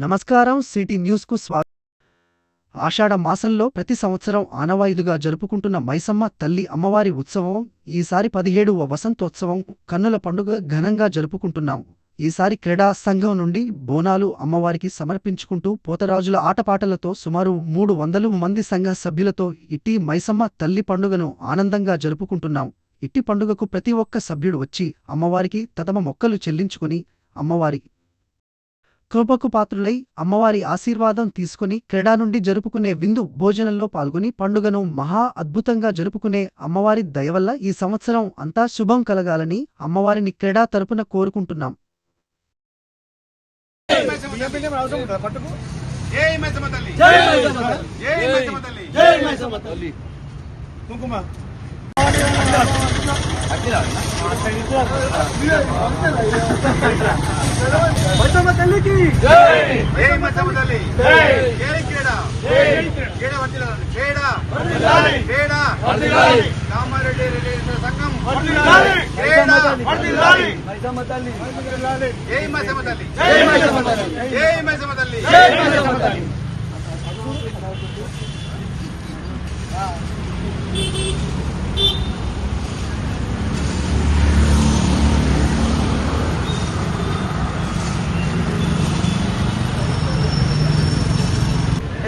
నమస్కారం. సిటీ న్యూస్కు స్వాగతం. ఆషాఢ మాసంలో ప్రతి సంవత్సరం ఆనవాయితీగా జరుపుకుంటున్న మైసమ్మ తల్లి అమ్మవారి ఉత్సవం ఈసారి 17వ వసంతోత్సవం కన్నుల పండుగ ఘనంగా జరుపుకుంటున్నాం. ఈసారి క్రీడా సంఘం నుండి బోనాలు అమ్మవారికి సమర్పించుకుంటూ పోతరాజుల ఆటపాటలతో సుమారు 300 మంది సంఘ సభ్యులతో ఇట్టి మైసమ్మ తల్లి పండుగను ఆనందంగా జరుపుకుంటున్నాం. ఇట్టి పండుగకు ప్రతి ఒక్క సభ్యుడు వచ్చి అమ్మవారికి తమ మొక్కలు చెల్లించుకుని అమ్మవారి కృపకు పాత్రులై అమ్మవారి ఆశీర్వాదం తీసుకుని క్రీడా నుండి జరుపుకునే విందు భోజనంలో పాల్గొని పండుగను మహా అద్భుతంగా జరుపుకునే అమ్మవారి దయవల్ల ఈ సంవత్సరం అంతా శుభం కలగాలని అమ్మవారిని క్రీడా తరపున కోరుకుంటున్నాం. మైసమ్మ తల్లికి జై. జై మైసమ్మ తల్లి. జై. జై క్రీడా. జై. క్రీడా వర్ధిల్లాలి. క్రీడా వర్ధిల్లాలి. క్రీడా వర్ధిల్లాలి. కామారెడ్డి రిలేషన్ సంఘం వర్ధిల్లాలి. క్రీడా వర్ధిల్లాలి. మైసమ్మ తల్లి వర్ధిల్లాలి. జై మైసమ్మ తల్లి. జై మైసమ్మ తల్లి. జై మైసమ్మ తల్లి. జై మైసమ్మ తల్లి.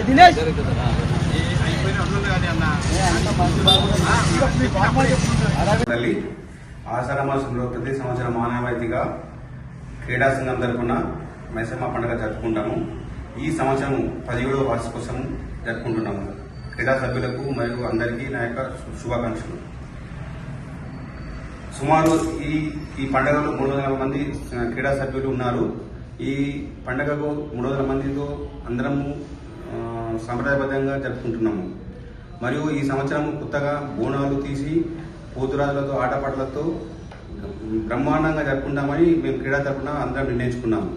దినేష్ తల్లి ఆషాఢ మాసంలో ప్రతి సంవత్సరం ఆనవాయితీగా క్రీడా సంఘం తరఫున మైసమ్మ పండుగ జరుపుకుంటాము. ఈ సంవత్సరం 17వ వార్షికోత్సవం జరుపుకుంటున్నాము. క్రీడా సభ్యులకు మరియు అందరికీ నా యొక్క శుభాకాంక్షలు. సుమారు ఈ పండుగలో 300 మంది క్రీడా సభ్యులు ఉన్నారు. ఈ పండుగకు 300 మందితో అందరము సాంప్రదాయబద్ధంగా జరుపుకుంటున్నాము. మరియు ఈ సంవత్సరం కొత్తగా బోనాలు తీసి పోతురాజులతో ఆటపాటలతో బ్రహ్మాండంగా జరుపుకుంటామని మేము క్రీడా తరఫున అందరం నిర్ణయించుకున్నాము.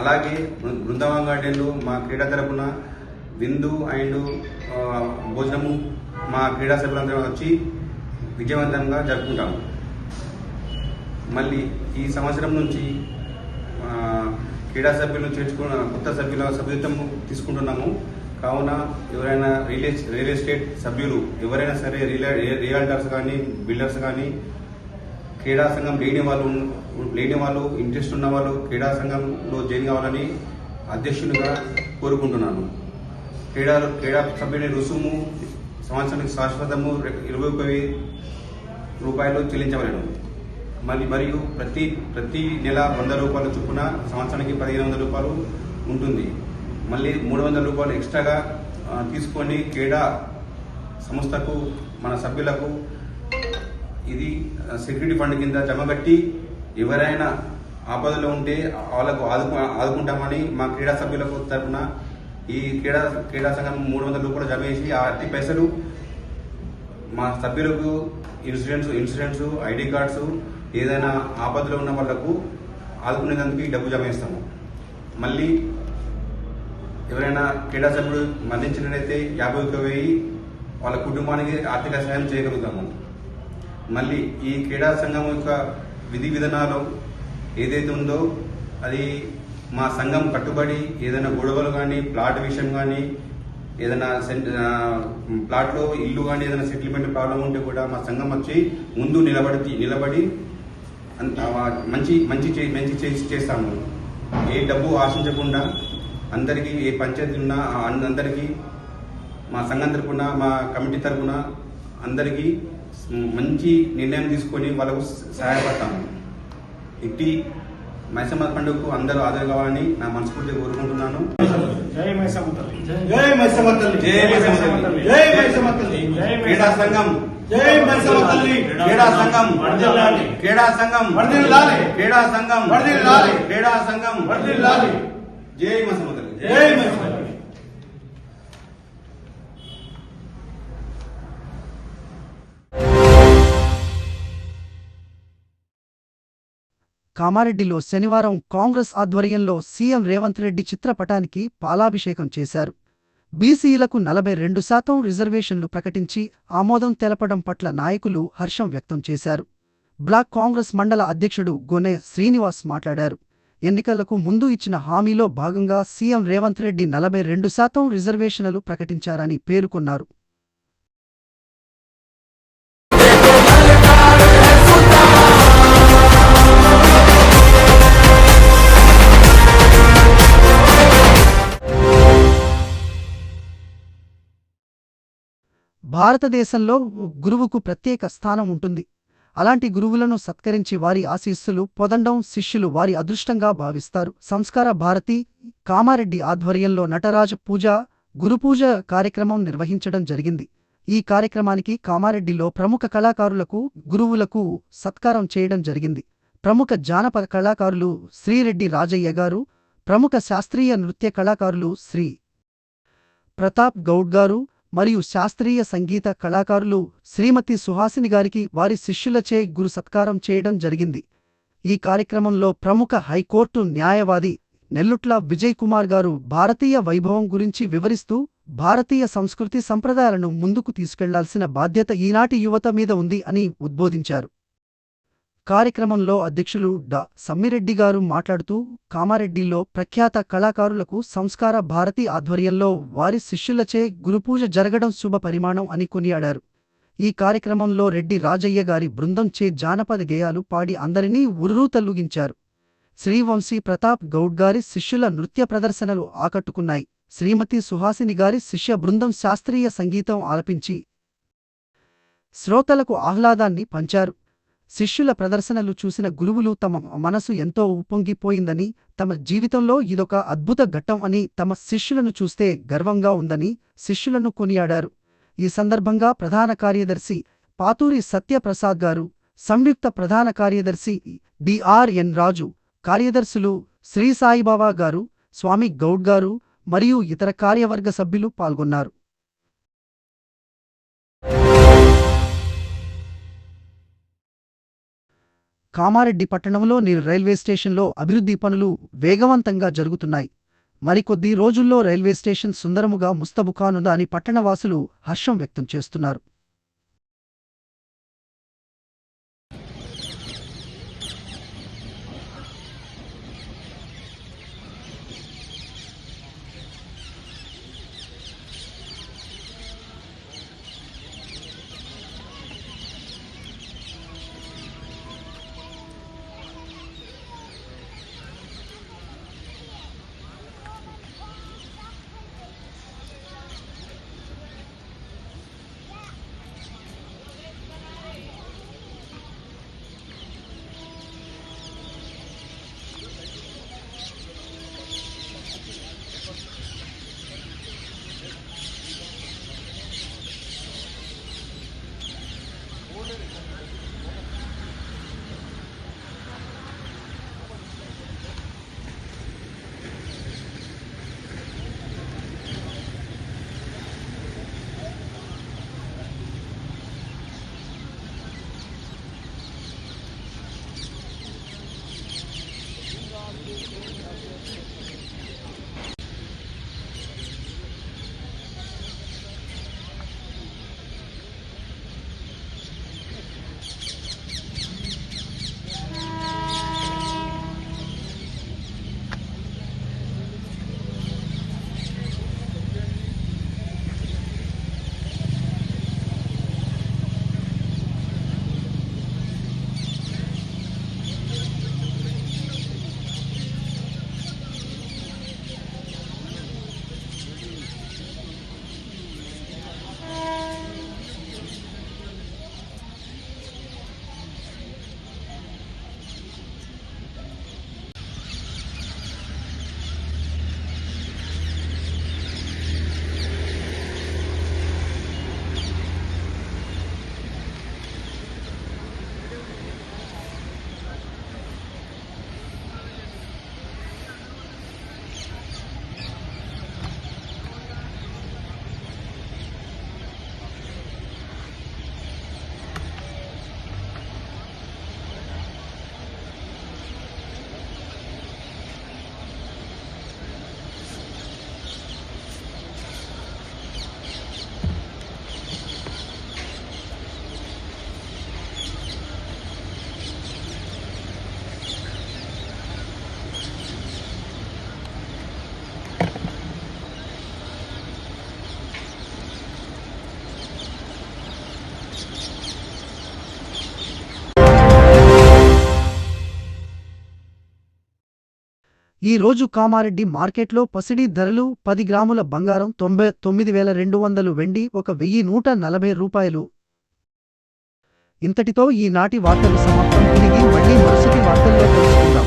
అలాగే బృందావన్ గార్డెన్లో మా క్రీడా తరఫున విందు అండ్ భోజనము మా క్రీడా సభ్యులందరం వచ్చి విజయవంతంగా జరుపుకుంటాము. మళ్ళీ ఈ సంవత్సరం నుంచి క్రీడా సభ్యులను చేర్చుకున్న కొత్త సభ్యుల సభ్యత్వం తీసుకుంటున్నాము. కావున ఎవరైనా రియల్ ఎస్టేట్ సభ్యులు ఎవరైనా సరే రియల్టర్స్ కానీ బిల్డర్స్ కానీ క్రీడా సంఘం లేని వాళ్ళు ఇంట్రెస్ట్ ఉన్న వాళ్ళు క్రీడా సంఘంలో జాయిన్ కావాలని అధ్యక్షునిగా కోరుకుంటున్నాను. క్రీడా సభ్యుని రుసుము సంవత్సరానికి శాశ్వతము 21,000 రూపాయలు చెల్లించవలను. మరియు ప్రతి నెల 100 రూపాయల చొప్పున సంవత్సరానికి 1,500 రూపాయలు ఉంటుంది. మళ్ళీ 300 రూపాయలు ఎక్స్ట్రాగా తీసుకొని క్రీడా సంస్థకు మన సభ్యులకు ఇది సెక్యూరిటీ ఫండ్ కింద జమగట్టి ఎవరైనా ఆపదలో ఉంటే వాళ్ళకు ఆదుకుంటామని మా క్రీడా సభ్యులకు తరఫున ఈ క్రీడా సంఘం 300 రూపాయలు జమ చేసి ఆ అతి పైసలు మా సభ్యులకు ఇన్సూరెన్స్ ఐడి కార్డ్స్ ఏదైనా ఆపదలో ఉన్న వాళ్లకు ఆదుకునేందుకు డబ్బు జమ చేస్తాము. మళ్ళీ ఎవరైనా క్రీడా సభ్యుడు మరణించినట్లయితే 51,000 వాళ్ళ కుటుంబానికి ఆర్థిక సహాయం చేయగలుగుతాము. మళ్ళీ ఈ క్రీడా సంఘం యొక్క విధి విధానాలు ఏదైతే ఉందో అది మా సంఘం కట్టుబడి ఏదైనా గొడవలు కానీ ప్లాట్ విషయం కానీ ఏదైనా ప్లాట్లో ఇల్లు కానీ ఏదైనా సెటిల్మెంట్ ప్రాబ్లం ఉంటే కూడా మా సంఘం వచ్చి ముందు నిలబడి మంచి చేస్తాము. ఏ డబ్బు ఆశించకుండా అందరికీ ఏ పంచాయతీ ఉన్నా అందరికీ మా సంఘం తరపున మా కమిటీ తరపున అందరికీ మంచి నిర్ణయం తీసుకొని వాళ్ళకు సహాయపడతాము. ఇట్టి మైసమ్మ పండుగకు అందరూ హాజరు కావాలని నా మనస్ఫూర్తిగా కోరుకుంటున్నాను. జై మైసమ్మ తల్లి. జై మైసమ్మ తల్లి. జై మైసమ్మ తల్లి. జై మైసమ్మ తల్లి. క్రీడా సంఘం జై మైసమ్మ తల్లి. క్రీడా సంఘం వర్ధిల్లాలి. క్రీడా సంఘం వర్ధిల్లాలి. క్రీడా సంఘం వర్ధిల్లాలి. క్రీడా సంఘం వర్ధిల్లాలి. జై మైసమ్మ తల్లి. జై మైసమ్మ తల్లి. కామారెడ్డిలో శనివారం కాంగ్రెస్ ఆధ్వర్యంలో సీఎం రేవంత్ రెడ్డి చిత్రపటానికి పాలాభిషేకం చేశారు. బీసీలకు 42% రిజర్వేషన్లు ప్రకటించి ఆమోదం తెలపడం పట్ల నాయకులు హర్షం వ్యక్తం చేశారు. బ్లాక్ కాంగ్రెస్ మండల అధ్యక్షుడు గొనె శ్రీనివాస్ మాట్లాడారు. ఎన్నికలకు ముందు ఇచ్చిన హామీలో భాగంగా సీఎం రేవంత్ రెడ్డి 42% రిజర్వేషన్లు ప్రకటించారని పేర్కొన్నారు. భారతదేశంలో గురువుకు ప్రత్యేక స్థానం ఉంటుంది. అలాంటి గురువులను సత్కరించి వారి ఆశీస్సులు పొందడం శిష్యులు వారి అదృష్టంగా భావిస్తారు. సంస్కార భారతి కామారెడ్డి ఆధ్వర్యంలో నటరాజ పూజ, గురుపూజ కార్యక్రమం నిర్వహించడం జరిగింది. ఈ కార్యక్రమానికి కామారెడ్డిలో ప్రముఖ కళాకారులకు, గురువులకు సత్కారం చేయడం జరిగింది. ప్రముఖ జానపద కళాకారులు శ్రీరెడ్డి రాజయ్య గారు, ప్రముఖ శాస్త్రీయ నృత్య కళాకారులు శ్రీ ప్రతాప్ గౌడ్ గారు మరియు శాస్త్రీయ సంగీత కళాకారులు శ్రీమతి సుహాసిని గారికి వారి శిష్యులచే గురు సత్కారం చేయడం జరిగింది. ఈ కార్యక్రమంలో ప్రముఖ హైకోర్టు న్యాయవాది నెల్లుట్ల విజయ్ కుమార్ గారు భారతీయ వైభవం గురించి వివరిస్తూ, భారతీయ సంస్కృతి సంప్రదాయాలను ముందుకు తీసుకెళ్లాల్సిన బాధ్యత ఈనాటి యువత మీద ఉంది అని ఉద్బోధించారు. కార్యక్రమంలో అధ్యక్షులు డా సమ్మిరెడ్డి గారు మాట్లాడుతూ, కామారెడ్డిలో ప్రఖ్యాత కళాకారులకు సంస్కార భారతి ఆధ్వర్యంలో వారి శిష్యులచే గురుపూజ జరగడం శుభ పరిమాణం అని కొనియాడారు. ఈ కార్యక్రమంలో రెడ్డి రాజయ్య గారి బృందం చే జానపద గేయాలు పాడి అందరినీ ఉర్రూతలూగించారు. శ్రీవంశీ ప్రతాప్ గౌడ్ గారి శిష్యుల నృత్య ప్రదర్శనలు ఆకట్టుకున్నాయి. శ్రీమతి సుహాసిని గారి శిష్య బృందం శాస్త్రీయ సంగీతం ఆలపించి శ్రోతలకు ఆహ్లాదాన్ని పంచారు. శిష్యుల ప్రదర్శనలు చూసిన గురువులు తమ మనసు ఎంతో ఉప్పొంగిపోయిందని, తమ జీవితంలో ఇదొక అద్భుత ఘట్టం అని, తమ శిష్యులను చూస్తే గర్వంగా ఉందని శిష్యులను కొనియాడారు. ఈ సందర్భంగా ప్రధాన కార్యదర్శి పాతూరి సత్యప్రసాద్ గారు, సంయుక్త ప్రధాన కార్యదర్శి డిఆర్ఎన్ రాజు, కార్యదర్శులు శ్రీ సాయిబాబా గారు, స్వామి గౌడ్ గారు మరియు ఇతర కార్యవర్గ సభ్యులు పాల్గొన్నారు. కామారెడ్డి పట్టణంలో రైల్వే స్టేషన్లో అభివృద్ధి పనులు వేగవంతంగా జరుగుతున్నాయి. మరికొద్ది రోజుల్లో రైల్వే స్టేషన్ సుందరముగా ముస్తబు కానుందని పట్టణవాసులు హర్షం వ్యక్తం చేస్తున్నారు. ఈ రోజు కామారెడ్డి మార్కెట్లో పసిడి ధరలు 10 గ్రాముల బంగారం 99,200 వెండి 1,140 రూపాయలు. ఇంతటితో ఈనాటి వార్తలు సమాప్తం. తిరిగి మళ్ళీ మరుసటి వార్తల్లో కలుసుకుందాం.